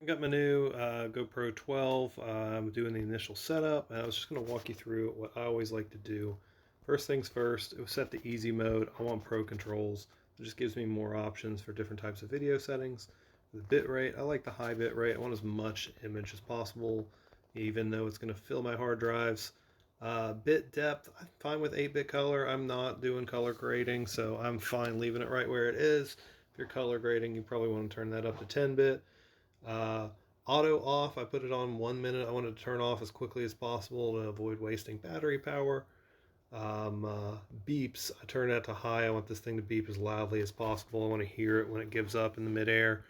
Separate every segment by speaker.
Speaker 1: I got my new GoPro 12. I'm doing the initial setup, and I was just going to walk you through what I always like to do. First things first, it was set to easy mode. I want pro controls. It just gives me more options for different types of video settings. The bit rate, I like the high bit rate. I want as much image as possible, even though it's going to fill my hard drives. Bit depth, I'm fine with 8-bit color. I'm not doing color grading, so I'm fine leaving it right where it is. If you're color grading, you probably want to turn that up to 10-bit. Uh, Auto off, I put it on 1 minute. I wanted to turn off as quickly as possible to avoid wasting battery power. Beeps, I turn that to high. I want this thing to beep as loudly as possible. I want to hear it when it gives up in the midair.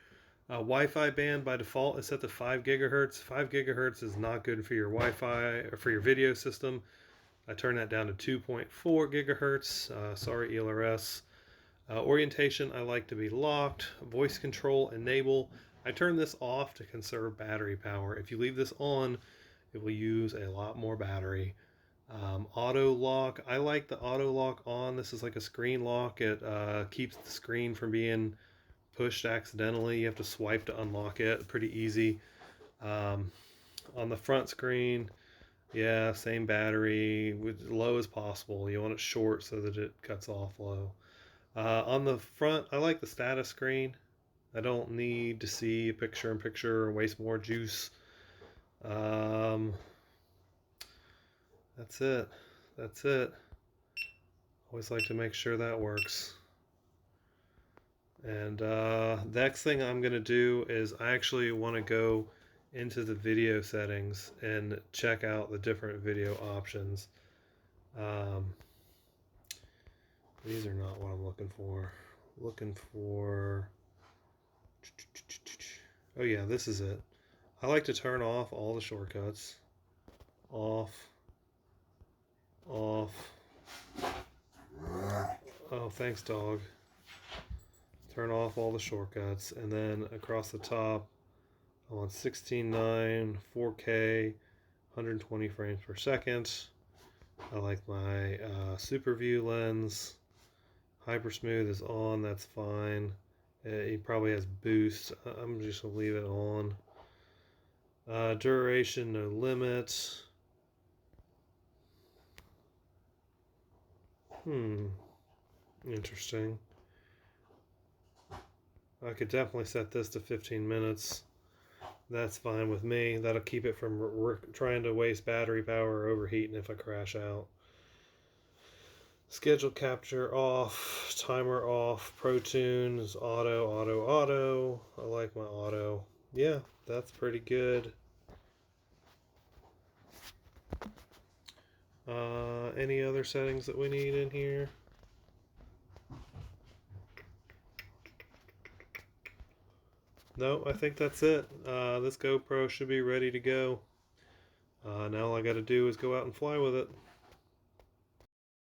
Speaker 1: Wi-Fi band by default is set to 5 gigahertz. 5 gigahertz is not good for your Wi-Fi or for your video system. I turn that down to 2.4 gigahertz. Sorry, ELRS. Orientation, I like to be locked. Voice control, enable. I turn this off to conserve battery power. If you leave this on, it will use a lot more battery. Auto lock, I like the auto lock on. This is like a screen lock. It keeps the screen from being pushed accidentally. You have to swipe to unlock it. Pretty easy. On the front screen, yeah, same battery, with low as possible. You want it short so that it cuts off low. On the front, I like the status screen. I don't need to see a picture-in-picture or waste more juice. Um, that's it. That's it. Always like to make sure that works. And next thing I'm going to do is I actually want to go into the video settings and check out the different video options. Um, these are not what I'm looking for. Looking for... Oh yeah, this is it. I like to turn off all the shortcuts. Off. Off. Oh, thanks, dog. Turn off all the shortcuts. And then across the top, I want 16:9, 4K, 120 frames per second. I like my super view lens. Hyper smooth is on, that's fine. It probably has boost. I'm just going to leave it on. Duration, no limit. Interesting. I could definitely set this to 15 minutes. That's fine with me. That'll keep it from trying to waste battery power or overheating if I crash out. Schedule capture off, timer off, Pro Tunes, auto. I like my auto. Yeah, that's pretty good. Any other settings that we need in here? No, I think that's it. This GoPro should be ready to go. Now all I got to do is go out and fly with it.